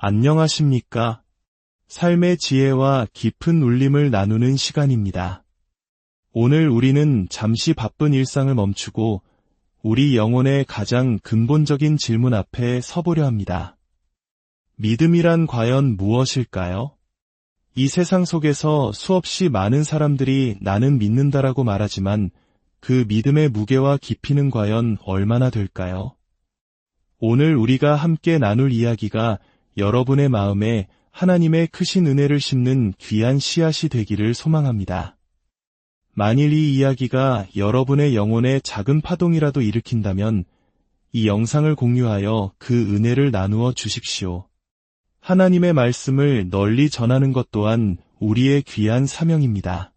안녕하십니까? 삶의 지혜와 깊은 울림을 나누는 시간입니다. 오늘 우리는 잠시 바쁜 일상을 멈추고 우리 영혼의 가장 근본적인 질문 앞에 서보려 합니다. 믿음이란 과연 무엇일까요? 이 세상 속에서 수없이 많은 사람들이 나는 믿는다라고 말하지만 그 믿음의 무게와 깊이는 과연 얼마나 될까요? 오늘 우리가 함께 나눌 이야기가 여러분의 마음에 하나님의 크신 은혜를 심는 귀한 씨앗이 되기를 소망합니다. 만일 이 이야기가 여러분의 영혼에 작은 파동이라도 일으킨다면 이 영상을 공유하여 그 은혜를 나누어 주십시오. 하나님의 말씀을 널리 전하는 것 또한 우리의 귀한 사명입니다.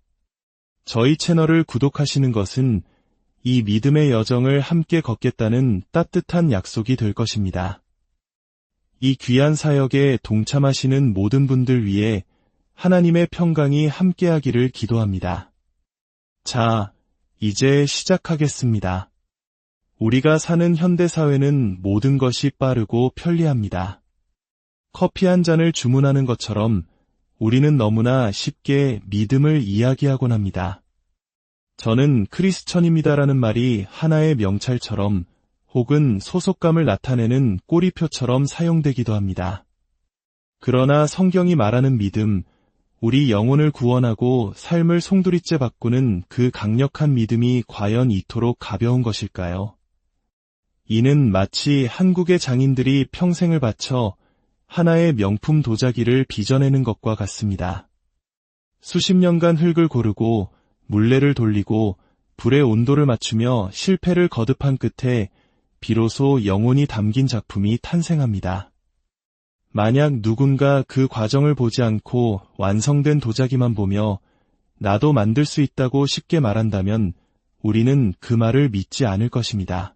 저희 채널을 구독하시는 것은 이 믿음의 여정을 함께 걷겠다는 따뜻한 약속이 될 것입니다. 이 귀한 사역에 동참하시는 모든 분들 위해 하나님의 평강이 함께하기를 기도합니다. 자, 이제 시작하겠습니다. 우리가 사는 현대사회는 모든 것이 빠르고 편리합니다. 커피 한 잔을 주문하는 것처럼 우리는 너무나 쉽게 믿음을 이야기하곤 합니다. 저는 크리스천입니다라는 말이 하나의 명찰처럼 혹은 소속감을 나타내는 꼬리표처럼 사용되기도 합니다. 그러나 성경이 말하는 믿음, 우리 영혼을 구원하고 삶을 송두리째 바꾸는 그 강력한 믿음이 과연 이토록 가벼운 것일까요? 이는 마치 한국의 장인들이 평생을 바쳐 하나의 명품 도자기를 빚어내는 것과 같습니다. 수십 년간 흙을 고르고 물레를 돌리고 불의 온도를 맞추며 실패를 거듭한 끝에 비로소 영혼이 담긴 작품이 탄생합니다. 만약 누군가 그 과정을 보지 않고 완성된 도자기만 보며 나도 만들 수 있다고 쉽게 말한다면 우리는 그 말을 믿지 않을 것입니다.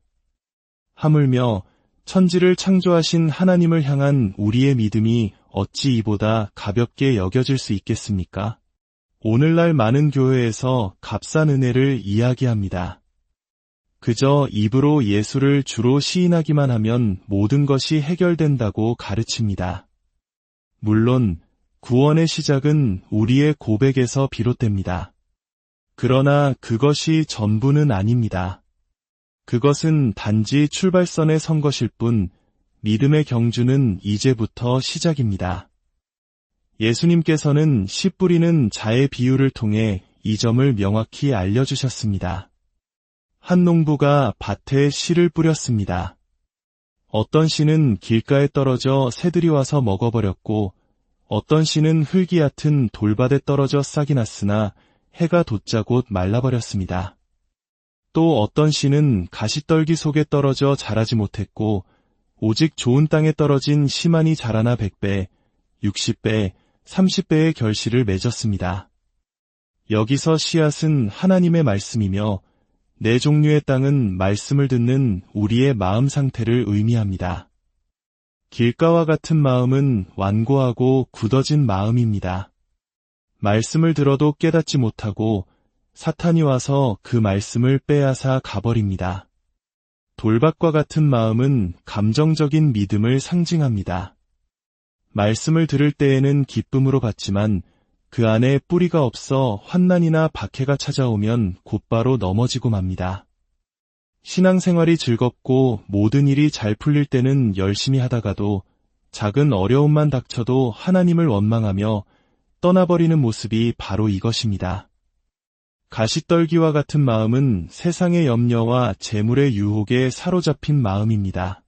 하물며 천지를 창조하신 하나님을 향한 우리의 믿음이 어찌 이보다 가볍게 여겨질 수 있겠습니까? 오늘날 많은 교회에서 값싼 은혜를 이야기합니다. 그저 입으로 예수를 주로 시인하기만 하면 모든 것이 해결된다고 가르칩니다. 물론 구원의 시작은 우리의 고백에서 비롯됩니다. 그러나 그것이 전부는 아닙니다. 그것은 단지 출발선에 선 것일 뿐 믿음의 경주는 이제부터 시작입니다. 예수님께서는 씨 뿌리는 자의 비유를 통해 이 점을 명확히 알려주셨습니다. 한 농부가 밭에 씨를 뿌렸습니다. 어떤 씨는 길가에 떨어져 새들이 와서 먹어버렸고 어떤 씨는 흙이 얕은 돌밭에 떨어져 싹이 났으나 해가 돋자 곧 말라버렸습니다. 또 어떤 씨는 가시떨기 속에 떨어져 자라지 못했고 오직 좋은 땅에 떨어진 씨만이 자라나 100배, 60배, 30배의 결실을 맺었습니다. 여기서 씨앗은 하나님의 말씀이며 네 종류의 땅은 말씀을 듣는 우리의 마음 상태를 의미합니다. 길가와 같은 마음은 완고하고 굳어진 마음입니다. 말씀을 들어도 깨닫지 못하고 사탄이 와서 그 말씀을 빼앗아 가버립니다. 돌밭과 같은 마음은 감정적인 믿음을 상징합니다. 말씀을 들을 때에는 기쁨으로 받지만 그 안에 뿌리가 없어 환난이나 박해가 찾아오면 곧바로 넘어지고 맙니다. 신앙생활이 즐겁고 모든 일이 잘 풀릴 때는 열심히 하다가도 작은 어려움만 닥쳐도 하나님을 원망하며 떠나버리는 모습이 바로 이것입니다. 가시떨기와 같은 마음은 세상의 염려와 재물의 유혹에 사로잡힌 마음입니다.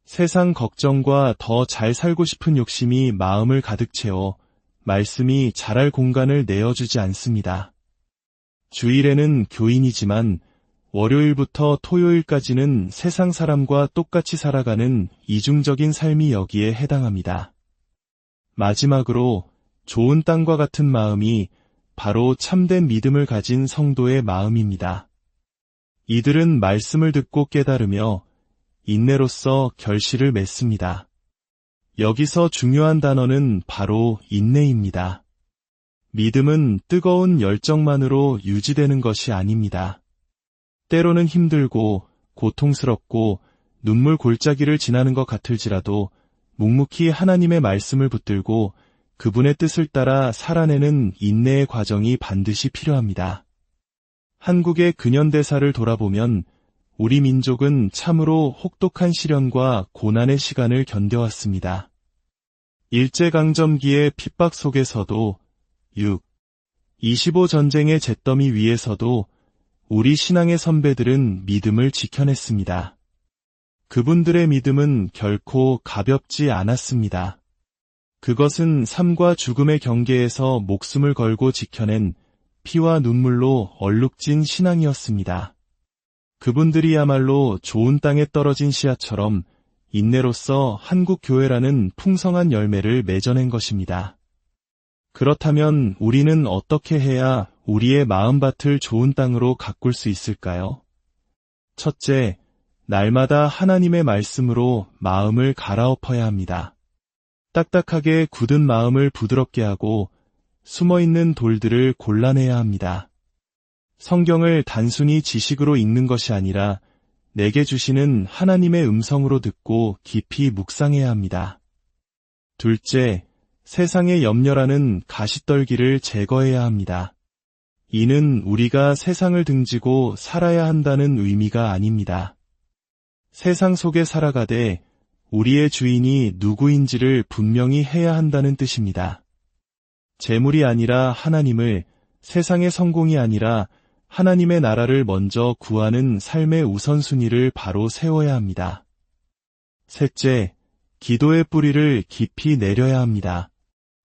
세상 걱정과 더 잘 살고 싶은 욕심이 마음을 가득 채워 말씀이 자랄 공간을 내어주지 않습니다. 주일에는 교인이지만 월요일부터 토요일까지는 세상 사람과 똑같이 살아가는 이중적인 삶이 여기에 해당합니다. 마지막으로 좋은 땅과 같은 마음이 바로 참된 믿음을 가진 성도의 마음입니다. 이들은 말씀을 듣고 깨달으며 인내로써 결실을 맺습니다. 여기서 중요한 단어는 바로 인내입니다. 믿음은 뜨거운 열정만으로 유지되는 것이 아닙니다. 때로는 힘들고 고통스럽고 눈물 골짜기를 지나는 것 같을지라도 묵묵히 하나님의 말씀을 붙들고 그분의 뜻을 따라 살아내는 인내의 과정이 반드시 필요합니다. 한국의 근현대사를 돌아보면 우리 민족은 참으로 혹독한 시련과 고난의 시간을 견뎌왔습니다. 일제강점기의 핍박 속에서도 6.25 전쟁의 잿더미 위에서도 우리 신앙의 선배들은 믿음을 지켜냈습니다. 그분들의 믿음은 결코 가볍지 않았습니다. 그것은 삶과 죽음의 경계에서 목숨을 걸고 지켜낸 피와 눈물로 얼룩진 신앙이었습니다. 그분들이야말로 좋은 땅에 떨어진 씨앗처럼 인내로서 한국 교회라는 풍성한 열매를 맺어낸 것입니다. 그렇다면 우리는 어떻게 해야 우리의 마음밭을 좋은 땅으로 가꿀 수 있을까요? 첫째, 날마다 하나님의 말씀으로 마음을 갈아엎어야 합니다. 딱딱하게 굳은 마음을 부드럽게 하고 숨어있는 돌들을 골라내야 합니다. 성경을 단순히 지식으로 읽는 것이 아니라 내게 주시는 하나님의 음성으로 듣고 깊이 묵상해야 합니다. 둘째, 세상의 염려라는 가시떨기를 제거해야 합니다. 이는 우리가 세상을 등지고 살아야 한다는 의미가 아닙니다. 세상 속에 살아가되 우리의 주인이 누구인지를 분명히 해야 한다는 뜻입니다. 재물이 아니라 하나님을, 세상의 성공이 아니라 하나님의 나라를 먼저 구하는 삶의 우선순위를 바로 세워야 합니다. 셋째, 기도의 뿌리를 깊이 내려야 합니다.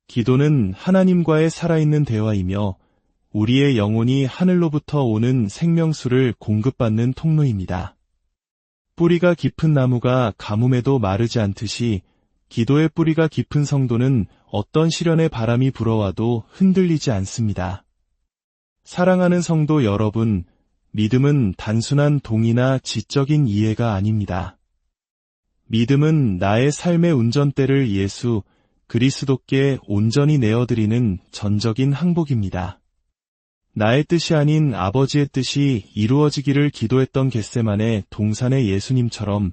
기도는 하나님과의 살아있는 대화이며 우리의 영혼이 하늘로부터 오는 생명수를 공급받는 통로입니다. 뿌리가 깊은 나무가 가뭄에도 마르지 않듯이 기도의 뿌리가 깊은 성도는 어떤 시련의 바람이 불어와도 흔들리지 않습니다. 사랑하는 성도 여러분, 믿음은 단순한 동의나 지적인 이해가 아닙니다. 믿음은 나의 삶의 운전대를 예수 그리스도께 온전히 내어드리는 전적인 항복입니다. 나의 뜻이 아닌 아버지의 뜻이 이루어지기를 기도했던 겟세마네 동산의 예수님처럼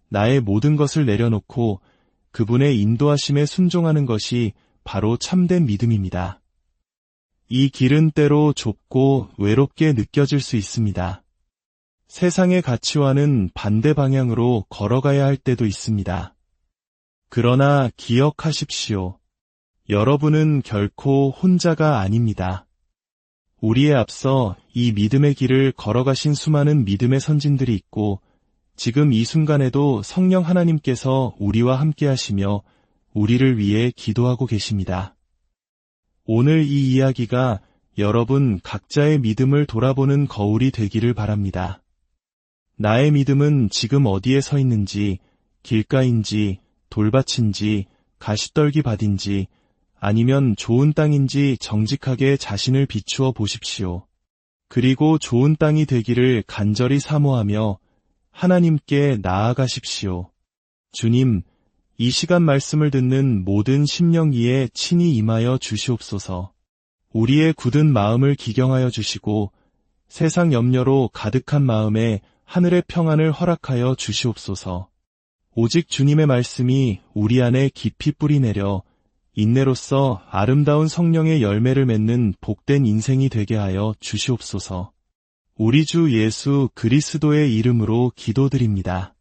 나의 모든 것을 내려놓고 그분의 인도하심에 순종하는 것이 바로 참된 믿음입니다. 이 길은 때로 좁고 외롭게 느껴질 수 있습니다. 세상의 가치와는 반대 방향으로 걸어가야 할 때도 있습니다. 그러나 기억하십시오. 여러분은 결코 혼자가 아닙니다. 우리에 앞서 이 믿음의 길을 걸어가신 수많은 믿음의 선진들이 있고 지금 이 순간에도 성령 하나님께서 우리와 함께 하시며 우리를 위해 기도하고 계십니다. 오늘 이 이야기가 여러분 각자의 믿음을 돌아보는 거울이 되기를 바랍니다. 나의 믿음은 지금 어디에 서 있는지, 길가인지, 돌밭인지, 가시떨기 밭인지, 아니면 좋은 땅인지 정직하게 자신을 비추어 보십시오. 그리고 좋은 땅이 되기를 간절히 사모하며 하나님께 나아가십시오. 주님, 이 시간 말씀을 듣는 모든 심령이에 친히 임하여 주시옵소서. 우리의 굳은 마음을 기경하여 주시고 세상 염려로 가득한 마음에 하늘의 평안을 허락하여 주시옵소서. 오직 주님의 말씀이 우리 안에 깊이 뿌리내려 인내로서 아름다운 성령의 열매를 맺는 복된 인생이 되게 하여 주시옵소서. 우리 주 예수 그리스도의 이름으로 기도드립니다.